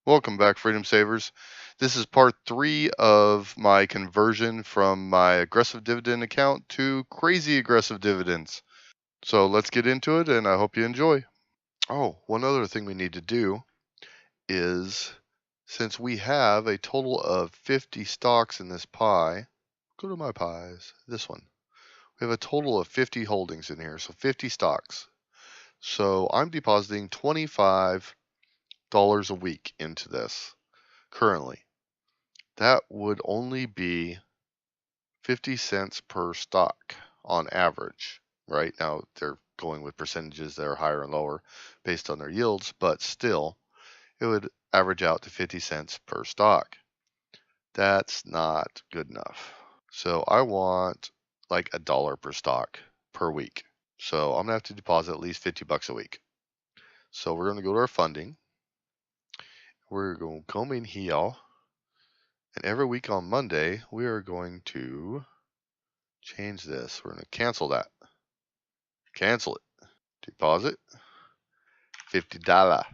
Welcome back, Freedom Savers. This is part 3 of my conversion from my aggressive dividend account to crazy aggressive dividends. So let's get into it, and I hope you enjoy. Oh, one other thing we need to do is, since we have a total of 50 stocks in this pie, go to my pies, this one. We have a total of 50 holdings in here, so 50 stocks. So I'm depositing $25 a week into this currently. That would only be 50 cents per stock on average. Right now, they're going with percentages that are higher and lower based on their yields, but still, it would average out to 50 cents per stock. That's not good enough. So I want like $1 per stock per week. So I'm gonna have to deposit at least 50 bucks a week. So we're gonna go to our funding. We're going to come in here, and every week on Monday, we are going to change this. We're going to cancel that. Cancel it. Deposit. $50.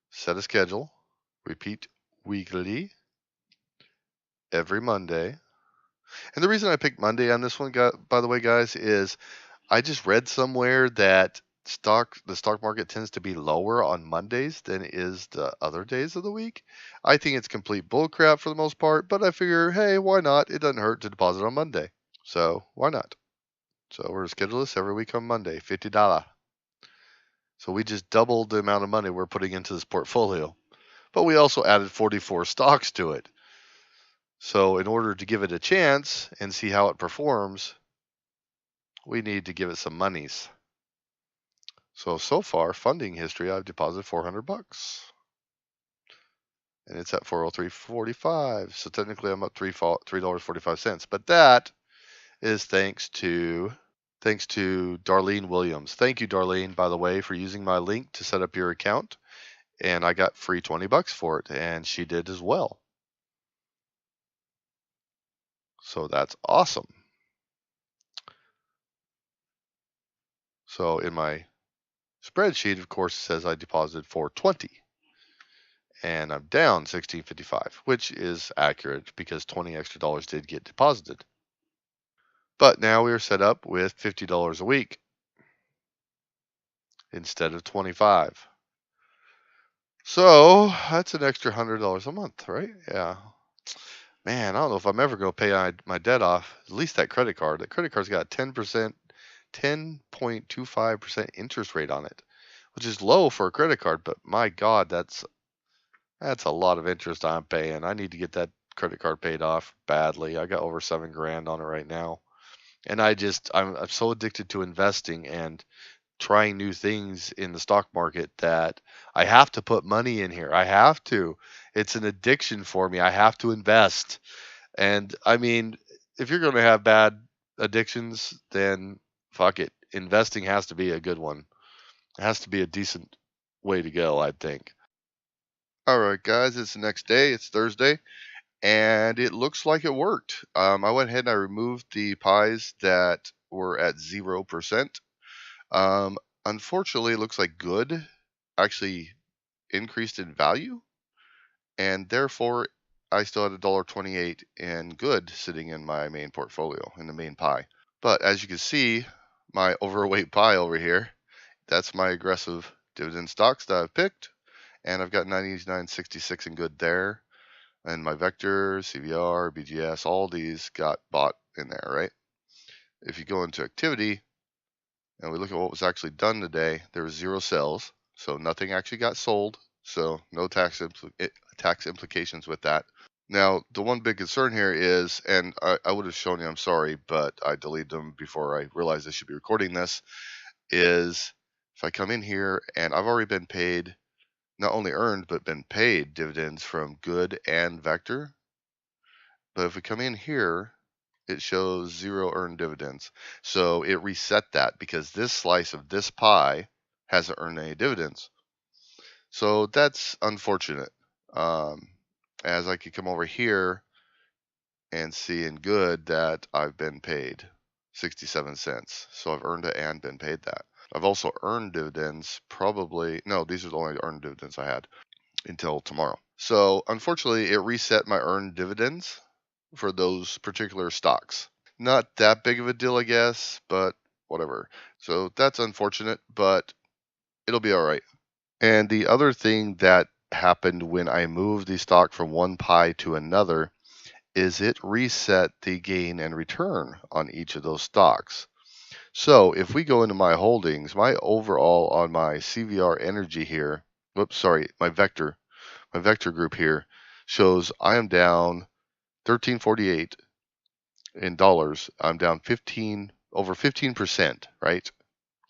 Set a schedule. Repeat weekly. Every Monday. And the reason I picked Monday on this one, by the way, guys, is I just read somewhere that the stock market tends to be lower on Mondays than it is the other days of the week. I think it's complete bullcrap for the most part, but I figure, hey, why not? It doesn't hurt to deposit on Monday. So why not? So we're going to schedule this every week on Monday, $50. So we just doubled the amount of money we're putting into this portfolio. But we also added 44 stocks to it. So in order to give it a chance and see how it performs, we need to give it some monies. So far, funding history, I've deposited 400 bucks. And it's at 403.45. So technically I'm up $3.45. But that is thanks to Darlene Williams. Thank you, Darlene, by the way, for using my link to set up your account. And I got free 20 bucks for it, and she did as well. So that's awesome. So in my spreadsheet, of course, it says I deposited $420, and I'm down $16.55, which is accurate because 20 extra dollars did get deposited. But now we are set up with $50 a week instead of 25. So that's an extra $100 a month, right? Yeah. Man, I don't know if I'm ever going to pay my debt off. At least that credit card. That credit card's got a 10.25% interest rate on it, which is low for a credit card, but my God, that's a lot of interest I'm paying. I need to get that credit card paid off badly. I got over $7,000 on it right now. And I'm so addicted to investing and trying new things in the stock market that I have to put money in here. I have to. It's an addiction for me. I have to invest. And I mean, if you're going to have bad addictions, then fuck it. Investing has to be a good one. It has to be a decent way to go, I think. All right, guys, it's the next day. It's Thursday, and it looks like it worked. I went ahead and I removed the pies that were at 0%. Unfortunately, it looks like good actually increased in value, and therefore I still had $1.28 in good sitting in my main portfolio, in the main pie. But as you can see, my overweight pie over here, that's my aggressive dividend stocks that I've picked, and I've got 99.66 in good there. And my Vector, CVR, BGS, all these got bought in there, right? If you go into activity, and we look at what was actually done today, there was 0 sales, so nothing actually got sold, so no tax implications with that. Now, the one big concern here is, and I would have shown you, I'm sorry, but I deleted them before I realized I should be recording this, is if I come in here and I've already been paid, not only earned, but been paid dividends from Good and Vector. But if we come in here, it shows 0 earned dividends. So it reset that because this slice of this pie hasn't earned any dividends. So that's unfortunate. As I could come over here and see in Good that I've been paid 67 cents. So I've earned it and been paid that. I've also earned dividends, no, these are the only earned dividends I had. until tomorrow. So unfortunately, it reset my earned dividends for those particular stocks. Not that big of a deal, I guess, but whatever. So that's unfortunate, but it'll be all right. And the other thing that happened when I moved the stock from one pie to another is it reset the gain and return on each of those stocks. So if we go into my holdings, my overall on my CVR energy here, my vector group here shows I am down 1348 in dollars. I'm down over 15%, right?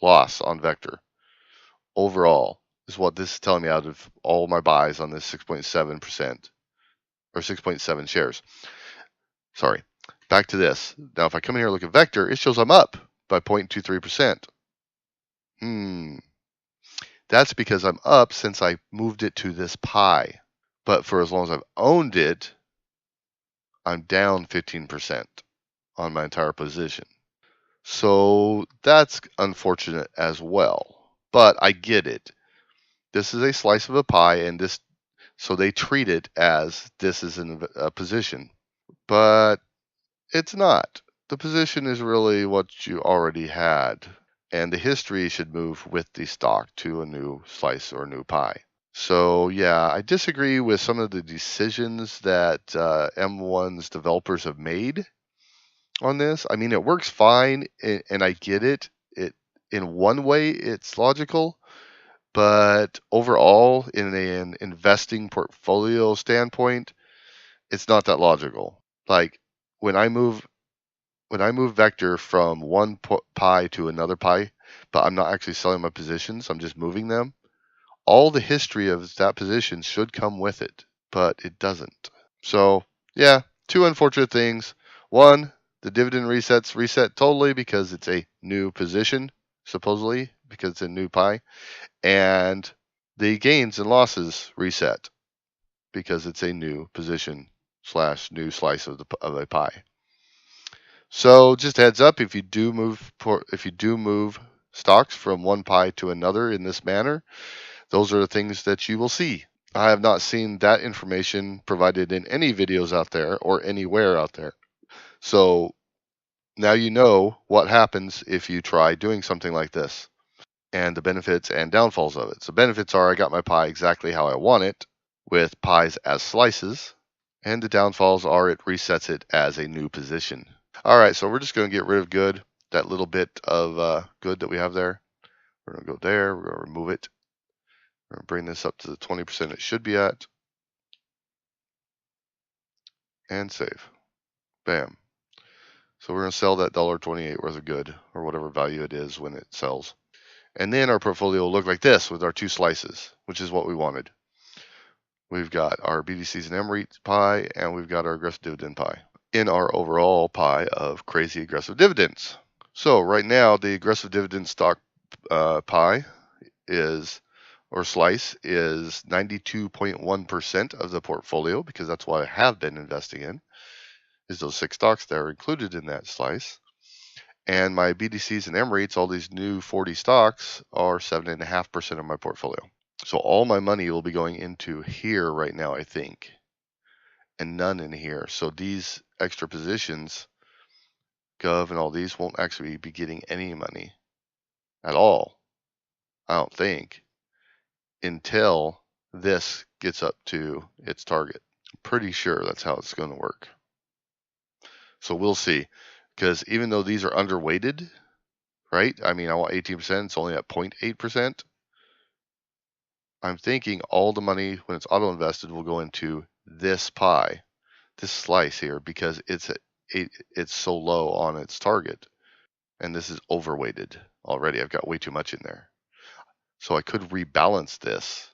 Loss on vector overall is what this is telling me out of all my buys on this 6.7% or 6.7 shares. Sorry. Back to this. Now, if I come in here and look at vector, it shows I'm up by 0.23%. That's because I'm up since I moved it to this pie. But for as long as I've owned it, I'm down 15% on my entire position. So that's unfortunate as well. But I get it. This is a slice of a pie, and so they treat it as this is a position. But it's not. The position is really what you already had. And the history should move with the stock to a new slice or new pie. So yeah, I disagree with some of the decisions that M1's developers have made on this. I mean, it works fine, and I get it. In one way, it's logical, but overall, in an investing portfolio standpoint, it's not that logical. Like when I move vector from one pie to another pie, but I'm not actually selling my positions, I'm just moving them. All the history of that position should come with it, but it doesn't. So yeah, two unfortunate things. One, the dividend reset totally because it's a new position, supposedly because it's a new pie, and the gains and losses reset because it's a new position / new slice of a pie. So just heads up, if you do move stocks from one pie to another in this manner, those are the things that you will see. I have not seen that information provided in any videos out there or anywhere out there. So now you know what happens if you try doing something like this and the benefits and downfalls of it. So benefits are I got my pie exactly how I want it with pies as slices, and the downfalls are it resets it as a new position. All right, so we're just going to get rid of good, that little bit of good that we have there. We're going to go there, we're going to remove it. We're going to bring this up to the 20% it should be at. And save. Bam. So we're going to sell that $1.28 worth of good, or whatever value it is when it sells. And then our portfolio will look like this with our two slices, which is what we wanted. We've got our BDCs and M-REIT pie, and we've got our aggressive dividend pie in our overall pie of crazy aggressive dividends. So right now, the aggressive dividend stock pie slice is 92.1% of the portfolio, because that's what I have been investing in, is those 6 stocks that are included in that slice. And my BDCs and M-REITs, all these new 40 stocks, are 7.5% of my portfolio. So all my money will be going into here right now, I think, and none in here. So these extra positions, Gov and all these, won't actually be getting any money at all, I don't think, until this gets up to its target. I'm pretty sure that's how it's going to work. So we'll see, because even though these are underweighted, right? I mean, I want 18%, it's only at 0.8%. I'm thinking all the money, when it's auto invested, will go into this pie, this slice here, because it's so low on its target, and this is overweighted already. I've got way too much in there. So I could rebalance this,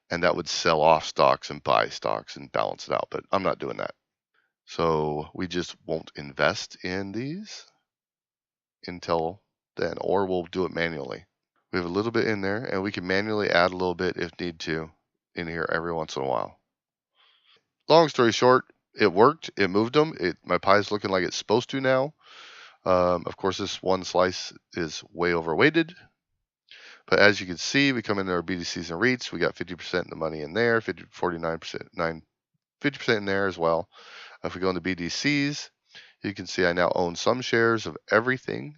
and that would sell off stocks and buy stocks and balance it out, but I'm not doing that. So we just won't invest in these until then, or we'll do it manually. We have a little bit in there, and we can manually add a little bit if need to in here every once in a while. Long story short, it worked. It moved them. My pie's looking like it's supposed to now. Of course, this one slice is way overweighted, But as you can see, we come into our BDCs and REITs. We got 50% of the money in there, 49%, 50% in there as well. If we go into BDCs, you can see I now own some shares of everything.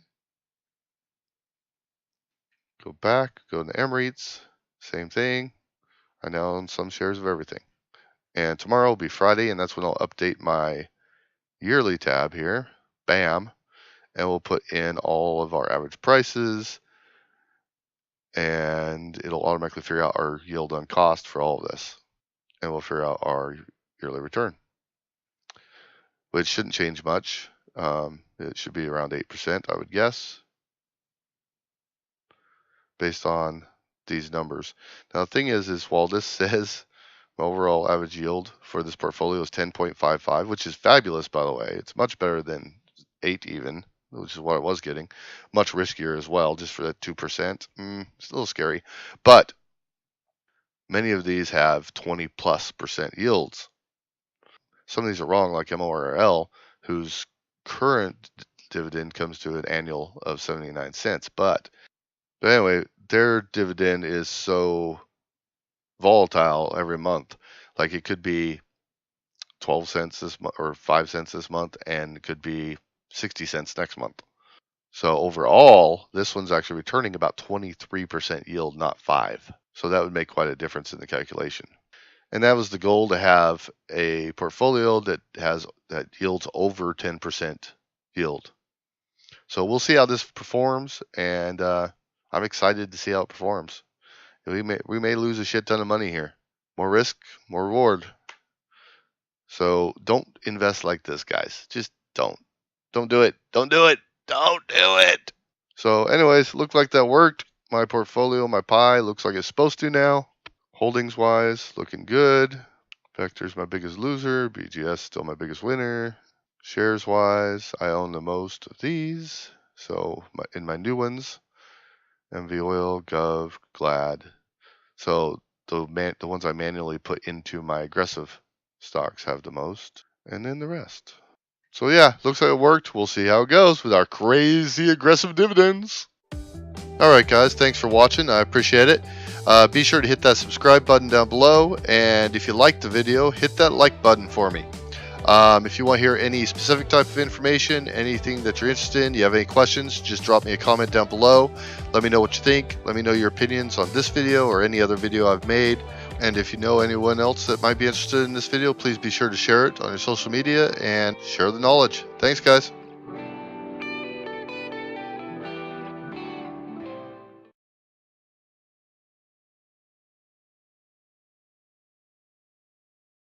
Go back, go to MREITs, same thing. I now own some shares of everything. And tomorrow will be Friday, and that's when I'll update my yearly tab here. Bam. And we'll put in all of our average prices, and it'll automatically figure out our yield on cost for all of this. And we'll figure out our yearly return, which shouldn't change much. It should be around 8%, I would guess, based on these numbers. Now, the thing is while this says overall average yield for this portfolio is 10.55, which is fabulous, by the way. It's much better than 8 even, which is what I was getting. Much riskier as well, just for that 2%. It's a little scary. But many of these have 20+% yields. Some of these are wrong, like MORL, whose current dividend comes to an annual of 79 cents. But anyway, their dividend is so volatile every month. Like it could be 12 cents this month or 5 cents this month, and it could be 60 cents next month. So overall, this one's actually returning about 23% yield, not 5. So that would make quite a difference in the calculation. And that was the goal, to have a portfolio that yields over 10% yield. So we'll see how this performs, and I'm excited to see how it performs. We may lose a shit ton of money here. More risk, more reward. So don't invest like this, guys. Just don't. Don't do it. Don't do it. Don't do it. So anyways, looked like that worked. My portfolio, my pie, looks like it's supposed to now. Holdings wise, looking good. Vector's my biggest loser. BGS still my biggest winner. Shares wise, I own the most of these. So in my new ones, MV Oil, Gov, Glad. So the ones I manually put into my aggressive stocks have the most, and then the rest. So yeah, looks like it worked. We'll see how it goes with our crazy aggressive dividends. Alright guys, thanks for watching. I appreciate it. Be sure to hit that subscribe button down below, and if you liked the video, hit that like button for me. If you want to hear any specific type of information, anything that you're interested in, you have any questions, just drop me a comment down below. Let me know what you think. Let me know your opinions on this video or any other video I've made. And if you know anyone else that might be interested in this video, please be sure to share it on your social media and share the knowledge. Thanks, guys.